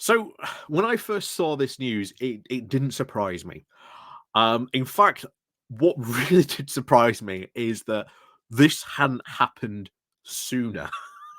So when I first saw this news, it didn't surprise me. In fact, what really did surprise me is that this hadn't happened sooner,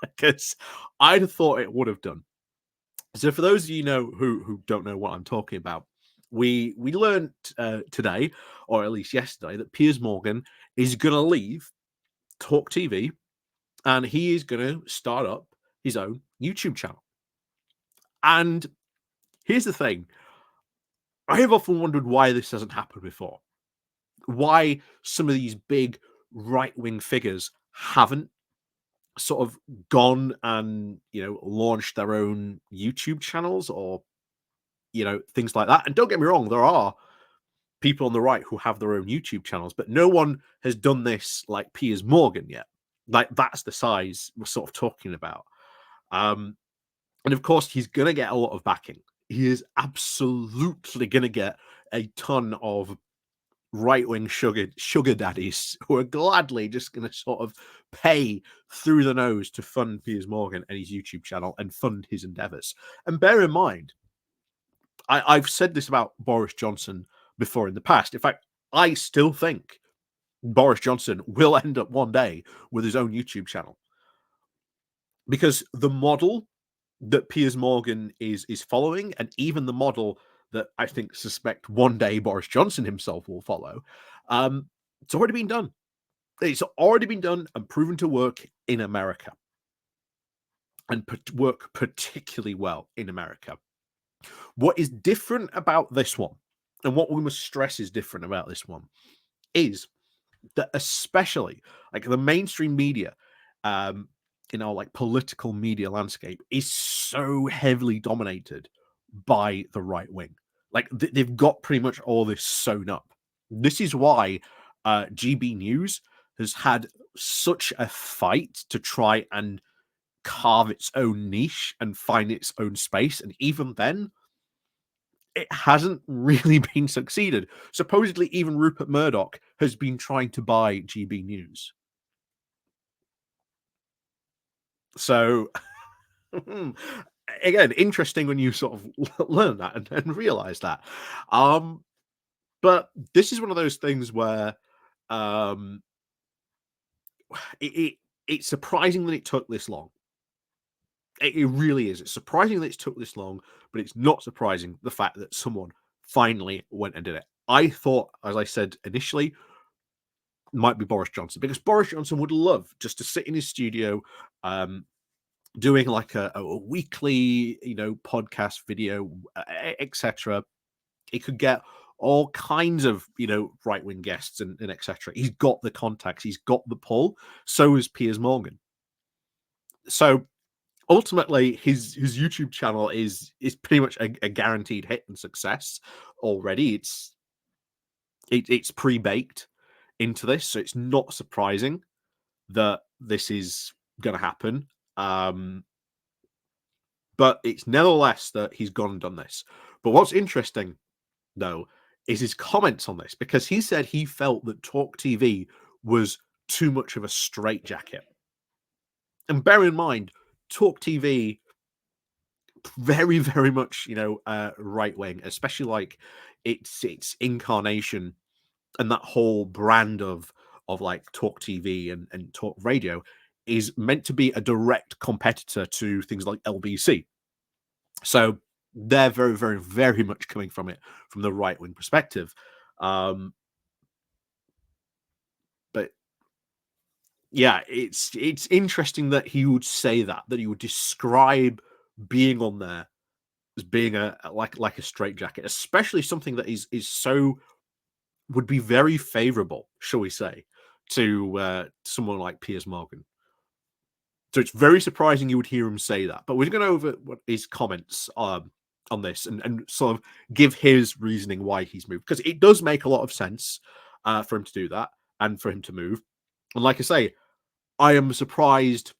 because I'd have thought it would have done. So for those of you know who don't know what I'm talking about, we learned today, or at least yesterday, that Piers Morgan is going to leave Talk TV and he is going to start up his own YouTube channel. And here's the thing: I have often wondered why this hasn't happened before. Why some of these big right wing figures haven't sort of gone and launched their own YouTube channels or things like that. And don't get me wrong, there are people on the right who have their own YouTube channels, but no one has done this like Piers Morgan yet. Like that's the size we're sort of talking about. Um, and of course, he's going to get a lot of backing. He is absolutely going to get a ton of right-wing sugar daddies who are gladly just going to sort of pay through the nose to fund Piers Morgan and his YouTube channel and fund his endeavors. And bear in mind, I've said this about Boris Johnson before in the past. In fact, I still think Boris Johnson will end up one day with his own YouTube channel, because the model that Piers Morgan is following, and even the model that I suspect one day Boris Johnson himself will follow, it's already been done. It's already been done and proven to work in America, and work particularly well in America. What is different about this one, and what we must stress is different about this one, is that especially like the mainstream media, like political media landscape is so heavily dominated by the right wing. Like they've got pretty much all this sewn up. This is why GB News has had such a fight to try and carve its own niche and find its own space. And even then, it hasn't really been succeeded. Supposedly, even Rupert Murdoch has been trying to buy GB News. So, again, interesting when you sort of learn that and realize that. But this is one of those things where um, it's surprising that it took this long. It really is. It's surprising that it took this long, but it's not surprising the fact that someone finally went and did it. I thought, as I said initially, might be Boris Johnson, because Boris Johnson would love just to sit in his studio, doing like a weekly, podcast video, etc. He could get all kinds of, right wing guests and etc. He's got the contacts, he's got the pull. So is Piers Morgan. So ultimately, his YouTube channel is pretty much a guaranteed hit and success already. It's pre-baked into this, so it's not surprising that this is going to happen. But it's nevertheless that he's gone and done this. But what's interesting, though, is his comments on this, because he said he felt that Talk TV was too much of a straitjacket. And bear in mind, Talk TV, very, very much, right wing, especially like its incarnation and that whole brand of like Talk TV and Talk Radio is meant to be a direct competitor to things like LBC. So they're very, very, very much coming from it from the right wing perspective. But yeah, it's interesting that he would say that he would describe being on there as being like a straitjacket, especially something that is so would be very favorable, shall we say, to someone like Piers Morgan. So it's very surprising you would hear him say that. But we're going to go over his comments on this and sort of give his reasoning why he's moved, because it does make a lot of sense for him to do that and for him to move. And like I say, I am surprised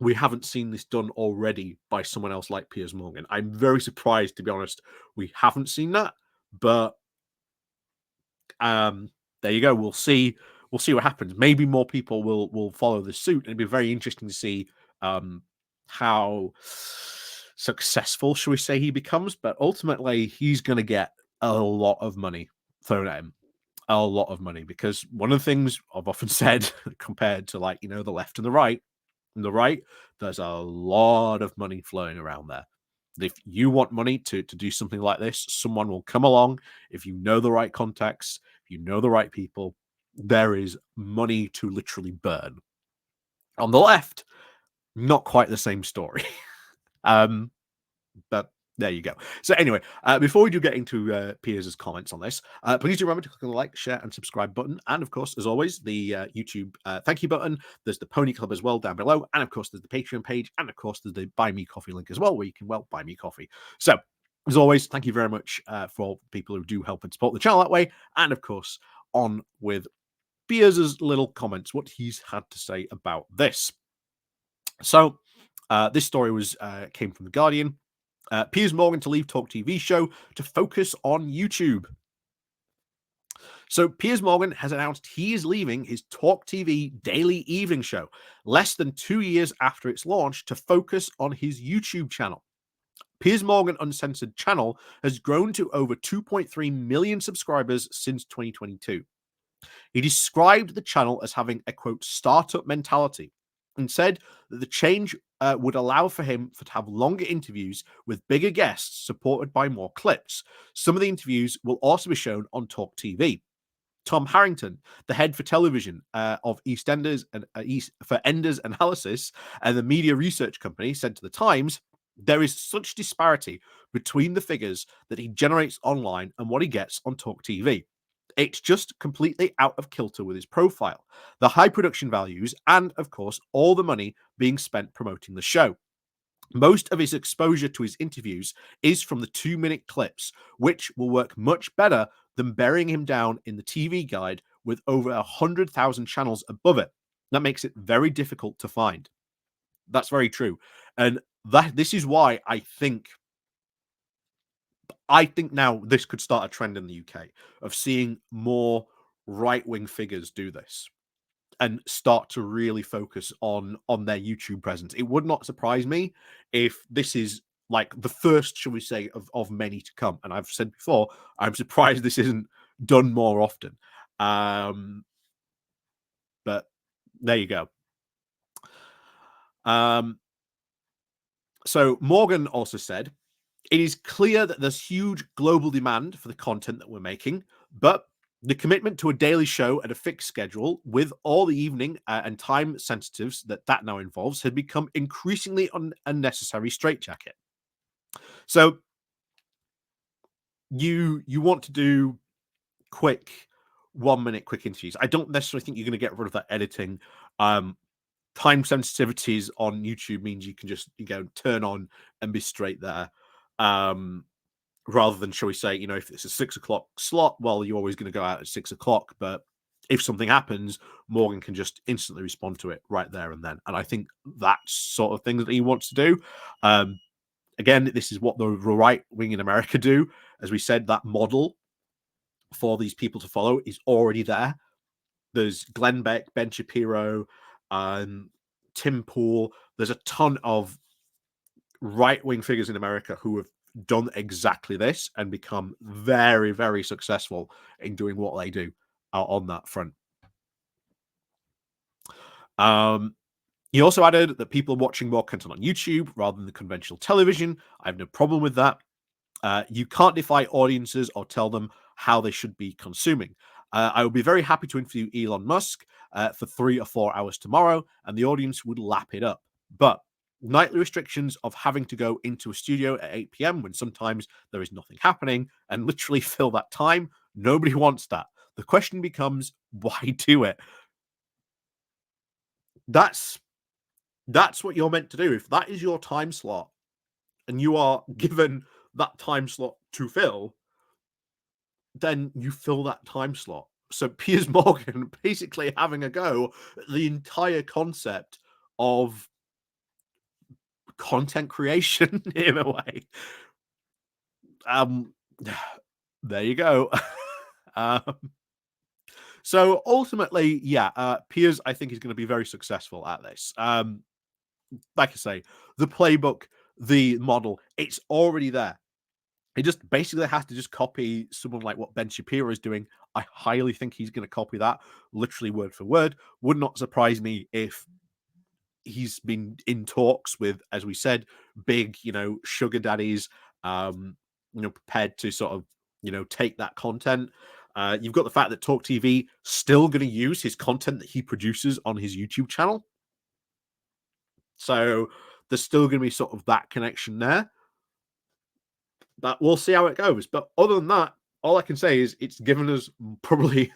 we haven't seen this done already by someone else like Piers Morgan. I'm very surprised, to be honest, we haven't seen that. But there you go. We'll see. We'll see what happens. Maybe more people will follow this suit. It'd be very interesting to see how successful, shall we say, he becomes, but ultimately he's going to get a lot of money thrown at him. A lot of money, because one of the things I've often said, compared to, like, the left and the right, there's a lot of money flowing around there. If you want money to do something like this, someone will come along. If you know the right contacts, if you know the right people, there is money to literally burn. On the left, not quite the same story. But there you go. So anyway, before we do get into Piers' comments on this, please do remember to click on the like, share, and subscribe button. And of course, as always, the YouTube thank you button. There's the Pony Club as well down below. And of course, there's the Patreon page. And of course, there's the Buy Me Coffee link as well, where you can, well, buy me coffee. So as always, thank you very much for all people who do help and support the channel that way. And of course, on with Piers' little comments, what he's had to say about this. So this story was came from The Guardian. Piers Morgan to leave TalkTV show to focus on YouTube. So Piers Morgan has announced he is leaving his TalkTV daily evening show less than 2 years after its launch to focus on his YouTube channel. Piers Morgan Uncensored channel has grown to over 2.3 million subscribers since 2022. He described the channel as having a, quote, startup mentality, and said that the change would allow for him to have longer interviews with bigger guests supported by more clips. Some of the interviews will also be shown on Talk TV. Tom Harrington, the head for television of EastEnders and for Enders Analysis and the media research company, said to the Times, "There is such disparity between the figures that he generates online and what he gets on Talk TV. It's just completely out of kilter with his profile, the high production values, and, of course, all the money being spent promoting the show. Most of his exposure to his interviews is from the 2-minute clips, which will work much better than burying him down in the TV guide with over 100,000 channels above it. That makes it very difficult to find." That's very true. And this is why I think now this could start a trend in the UK of seeing more right-wing figures do this and start to really focus on their YouTube presence. It would not surprise me if this is like the first, shall we say, of many to come. And I've said before, I'm surprised this isn't done more often. But there you go. So Morgan also said, "It is clear that there's huge global demand for the content that we're making, but the commitment to a daily show at a fixed schedule with all the evening and time sensitives that now involves had become increasingly unnecessary straitjacket." So you want to do quick 1-minute quick interviews. I don't necessarily think you're going to get rid of that editing. Time sensitivities on YouTube means you can just turn on and be straight there. Rather than, shall we say, if it's a 6 o'clock slot, well, you're always going to go out at 6 o'clock. But if something happens, Morgan can just instantly respond to it right there and then. And I think that's sort of thing that he wants to do. Again, this is what the right wing in America do. As we said, that model for these people to follow is already there. There's Glenn Beck, Ben Shapiro, Tim Pool. There's a ton of right-wing figures in America who have done exactly this and become very, very successful in doing what they do on that front. He also added that people are watching more content on YouTube rather than the conventional television. I have no problem with that. You can't defy audiences or tell them how they should be consuming. I would be very happy to interview Elon Musk for 3 or 4 hours tomorrow, and the audience would lap it up. But nightly restrictions of having to go into a studio at 8 p.m. when sometimes there is nothing happening and literally fill that time, nobody wants that. The question becomes, why do it? That's what you're meant to do. If that is your time slot and you are given that time slot to fill, then you fill that time slot. So Piers Morgan basically having a go at the entire concept of content creation in a way. There you go. So ultimately, yeah, Piers, I think, is going to be very successful at this. Like I say, the playbook the model. It's already there. He just basically has to just copy someone like what Ben Shapiro is doing. I highly think he's going to copy that literally word for word. Would not surprise me if he's been in talks with, as we said, big, sugar daddies, prepared to sort of, take that content. You've got the fact that Talk TV still going to use his content that he produces on his YouTube channel. So there's still going to be sort of that connection there. But we'll see how it goes. But other than that, all I can say is it's given us probably,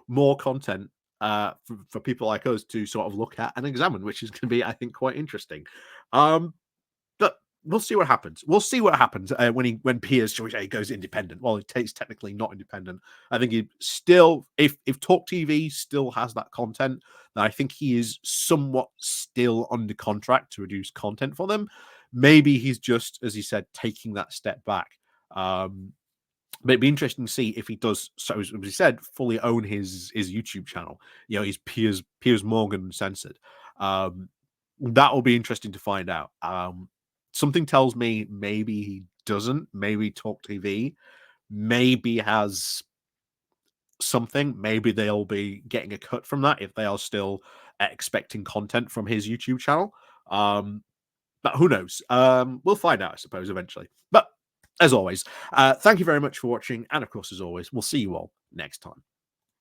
more content for people like us to sort of look at and examine, which is going to be, I think, quite interesting. But we'll see what happens. We'll see what happens when Piers, shall we say, goes independent. Well, he's technically not independent. I think he still, if Talk TV still has that content, then I think he is somewhat still under contract to produce content for them. Maybe he's just, as he said, taking that step back. But it'd be interesting to see if he does, so as he said, fully own his YouTube channel. His Piers Morgan censored. That will be interesting to find out. Something tells me maybe he doesn't. Maybe Talk TV maybe has something. Maybe they'll be getting a cut from that if they are still expecting content from his YouTube channel. But who knows? We'll find out, I suppose, eventually. But as always, thank you very much for watching. And of course, as always, we'll see you all next time.